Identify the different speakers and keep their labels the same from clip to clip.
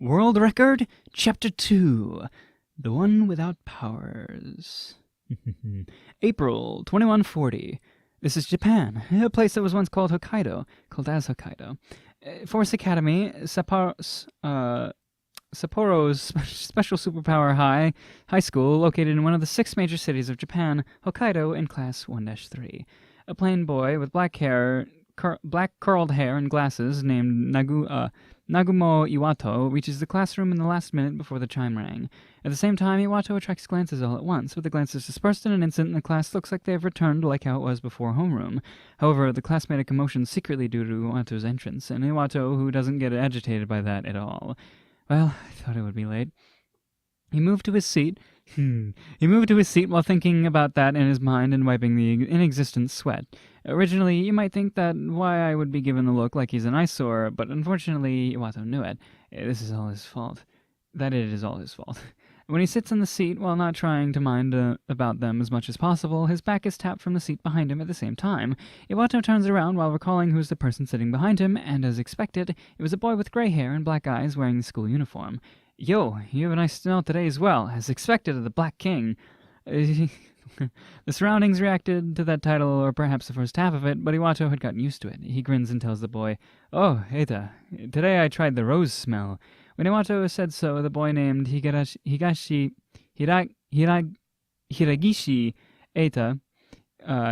Speaker 1: World Record, Chapter 2, The One Without Powers. April 2140. This is Japan, a place that was once called Hokkaido, called as Hokkaido. Force Academy, Sapporo's special superpower high school, located in one of the 6 major cities of Japan, Hokkaido, in Class 1-3. A plain boy with black curled hair and glasses named Nagumo Iwato reaches the classroom in the last minute before the chime rang. At the same time, Iwato attracts glances all at once. With the glances dispersed in an instant, and the class looks like they have returned like how it was before homeroom. However, the class made a commotion secretly due to Iwato's entrance, and Iwato, who doesn't get agitated by that at all. Well, I thought it would be late. He moved to his seat while thinking about that in his mind and wiping the inexistent sweat. Originally, you might think that why I would be given the look like he's an eyesore, but unfortunately, Iwato knew it. This is all his fault. That it is all his fault. When he sits in the seat, while not trying to mind about them as much as possible, his back is tapped from the seat behind him at the same time. Iwato turns around while recalling who's the person sitting behind him, and as expected, it was a boy with gray hair and black eyes wearing the school uniform. Yo, you have a nice smell today as well, as expected of the Black King. The surroundings reacted to that title, or perhaps the first half of it, but Iwato had gotten used to it. He grins and tells the boy, "Oh, Eita, today I tried the rose smell." When Iwato said so, the boy named Hiragishi Eita,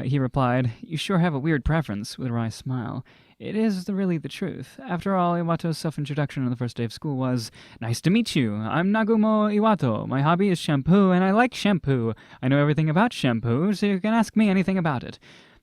Speaker 1: he replied, "You sure have a weird preference," with a wry smile. It is really the truth. After all, Iwato's self-introduction on the first day of school was, "Nice to meet you. I'm Nagumo Iwato. My hobby is shampoo, and I like shampoo. I know everything about shampoo, so you can ask me anything about it."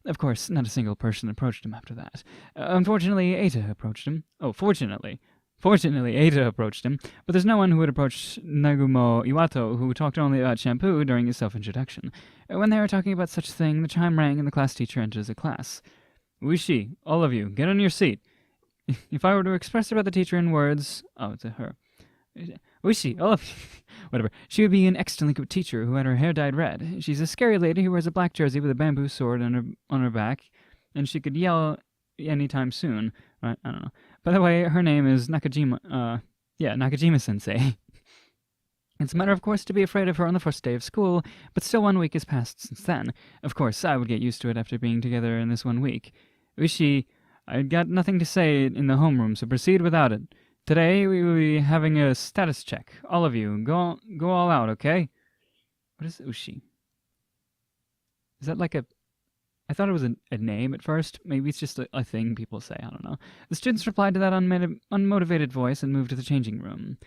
Speaker 1: Of course, not a single person approached him after that. Unfortunately, Eita approached him. Oh, Fortunately, Eita approached him, but there's no one who would approach Nagumo Iwato, who talked only about shampoo during his self-introduction. When they were talking about such a thing, the chime rang and the class teacher enters the class. "Uishi, all of you, get on your seat." If I were to express about the teacher in words... Oh, it's a her. "Uishi, all of you..." Whatever. She would be an excellently good teacher who had her hair dyed red. She's a scary lady who wears a black jersey with a bamboo sword on her back, and she could yell anytime soon. Right? I don't know. By the way, her name is Nakajima-sensei. It's a matter of course to be afraid of her on the first day of school, but still 1 week has passed since then. Of course, I would get used to it after being together in this 1 week. "Uishi, I got nothing to say in the homeroom, so proceed without it. Today we will be having a status check. All of you, go all out, okay?" What is Uishi? Is that like a... I thought it was a name at first. Maybe it's just a thing people say, I don't know. The students replied to that unmotivated voice and moved to the changing room.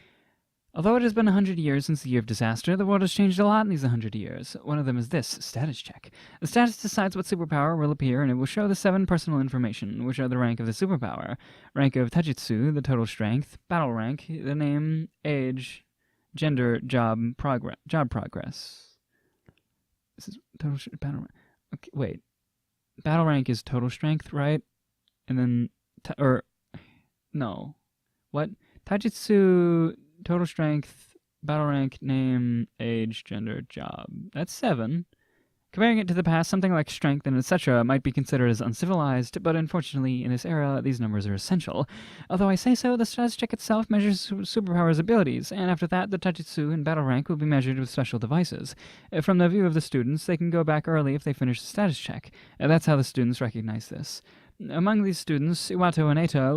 Speaker 1: Although it has been 100 years since the year of disaster, the world has changed a lot in these 100 years. One of them is this, status check. The status decides what superpower will appear, and it will show the 7 personal information, which are the rank of the superpower, rank of Taijutsu, the total strength, battle rank, the name, age, gender, job progress. This is total battle rank. Okay, wait. Battle rank is total strength, right? And then, no. What? Taijutsu... Total strength, battle rank, name, age, gender, job. That's 7. Comparing it to the past, something like strength and etc. might be considered as uncivilized, but unfortunately, in this era, these numbers are essential. Although I say so, the status check itself measures superpowers' abilities, and after that, the taijutsu and battle rank will be measured with special devices. From the view of the students, they can go back early if they finish the status check. That's how the students recognize this. Among these students, Iwato and Eita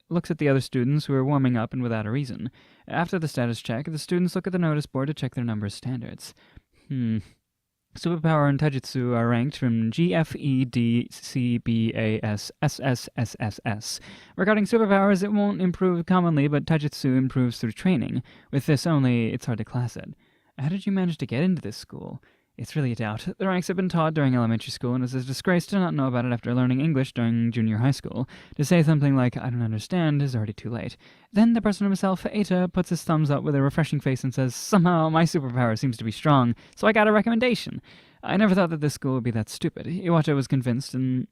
Speaker 1: looks at the other students who are warming up and without a reason. After the status check, the students look at the notice board to check their number standards. Superpower and Taijutsu are ranked from G, F, E, D, C, B, A, S, S, S, S, S, S. Regarding superpowers, it won't improve commonly, but Taijutsu improves through training. With this only, it's hard to class it. How did you manage to get into this school? It's really a doubt. The ranks have been taught during elementary school, and it's a disgrace to not know about it after learning English during junior high school. To say something like, "I don't understand," is already too late. Then the person himself, Eita, puts his thumbs up with a refreshing face and says, "Somehow my superpower seems to be strong, so I got a recommendation." I never thought that this school would be that stupid. Iwato was convinced and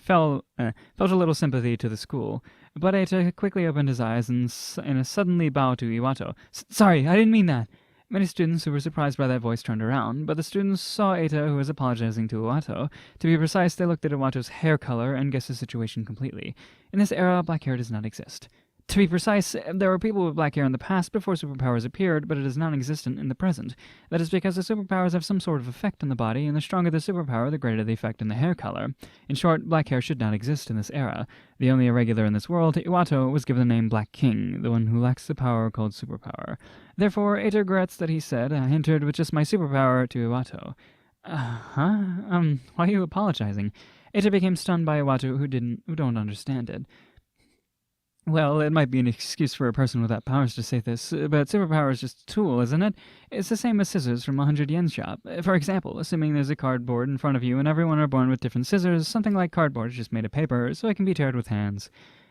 Speaker 1: felt a little sympathy to the school. But Eita quickly opened his eyes and in a suddenly bowed to Iwato. "Sorry, I didn't mean that." Many students who were surprised by that voice turned around, but the students saw Eita, who was apologizing to Iwato. To be precise, they looked at Iwato's hair color and guessed the situation completely. In this era, black hair does not exist. To be precise, there were people with black hair in the past before superpowers appeared, but it is non-existent in the present. That is because the superpowers have some sort of effect on the body, and the stronger the superpower, the greater the effect on the hair color. In short, black hair should not exist in this era. The only irregular in this world, Iwato, was given the name Black King, the one who lacks the power called superpower. Therefore, it regrets that he said, I entered with just my superpower to Iwato. Why are you apologizing? Ita became stunned by Iwato, who don't understand it. Well, it might be an excuse for a person without powers to say this, but superpower is just a tool, isn't it? It's the same as scissors from a 100 yen shop. For example, assuming there's a cardboard in front of you and everyone are born with different scissors, something like cardboard is just made of paper, so it can be teared with hands.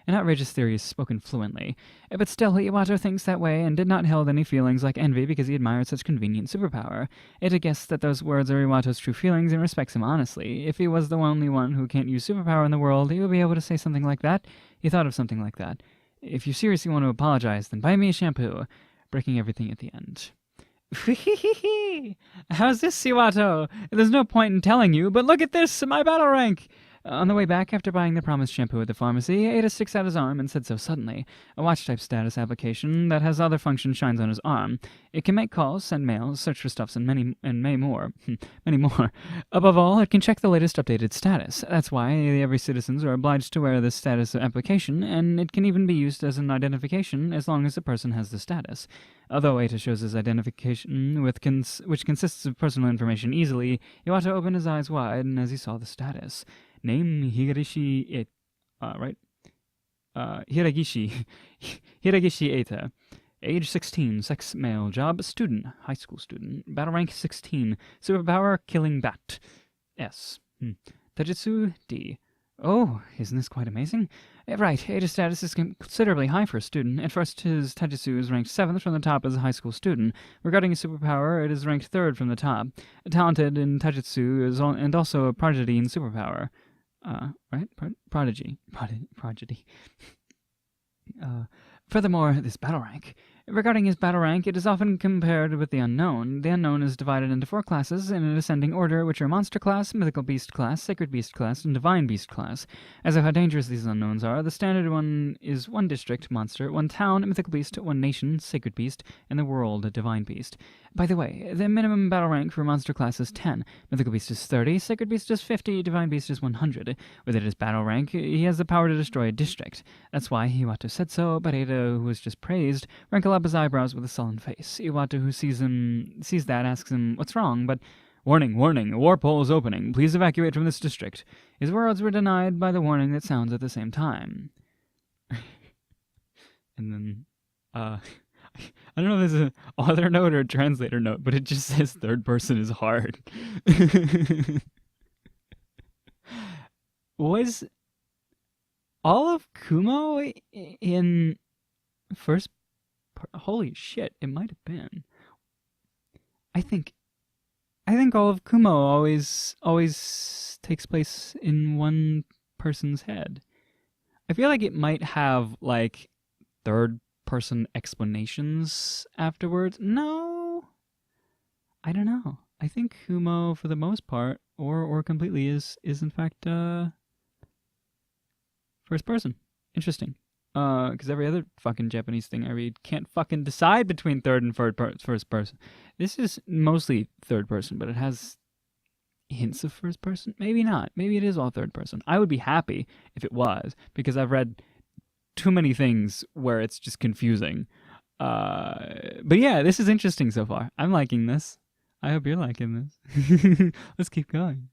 Speaker 1: An outrageous theory is spoken fluently. But still, Iwato thinks that way and did not hold any feelings like envy because he admired such convenient superpower. Ita guessed that those words are Iwato's true feelings and respects him honestly. If he was the only one who can't use superpower in the world, he would be able to say something like that. He thought of something like that. If you seriously want to apologize, then buy me a shampoo. Breaking everything at the end. How's this, Iwato? There's no point in telling you, but look at this, my battle rank! On the way back, after buying the promised shampoo at the pharmacy, Ada sticks out his arm and said so suddenly. A watch-type status application that has other functions shines on his arm. It can make calls, send mails, search for stuffs, and many more. Many more. Above all, it can check the latest updated status. That's why every citizens are obliged to wear this status application, and it can even be used as an identification as long as the person has the status. Although Ada shows his identification, which consists of personal information easily, Iwato opened his eyes wide as he saw the status. Name Hiragishi Hiragishi Eta. Age 16, sex male, job student, high school student, battle rank 16, superpower killing bat. S. Taijutsu D. Oh, isn't this quite amazing? Right, Ada's status is considerably high for a student. At first, his Taijutsu is ranked 7th from the top as a high school student. Regarding his superpower, it is ranked 3rd from the top. Talented in Taijutsu and also a prodigy in superpower. Right? Prodigy. Furthermore, this battle rank. Regarding his battle rank, it is often compared with the Unknown. The Unknown is divided into 4 classes in a descending order, which are Monster Class, Mythical Beast Class, Sacred Beast Class, and Divine Beast Class. As of how dangerous these Unknowns are, the standard one is 1 district, Monster, 1 town, Mythical Beast, 1 nation, Sacred Beast, and the world, Divine Beast. By the way, the minimum battle rank for Monster Class is 10, Mythical Beast is 30, Sacred Beast is 50, Divine Beast is 100. With it as battle rank, he has the power to destroy a district. That's why Iwato said so, but Ada, who was just praised, wrinkled up his eyebrows with a sullen face. Iwato, who sees that, asks him, what's wrong, but... Warning, warning, a warp hole is opening. Please evacuate from this district. His words were denied by the warning that sounds at the same time. And then, I don't know if there's an author note or a translator note, but it just says third person is hard. Was all of Kumo in first part? Holy shit, it might have been. I think all of Kumo always takes place in one person's head. I feel like it might have, like, third-person explanations afterwards. No, I don't know. I think Kumo, for the most part, or completely, is in fact first person. Interesting. Because every other fucking Japanese thing I read can't fucking decide between third and first person. This is mostly third person, but it has hints of first person. Maybe not. Maybe it is all third person. I would be happy if it was, because I've read too many things where it's just confusing. But yeah, this is interesting so far. I'm liking this. I hope you're liking this. Let's keep going.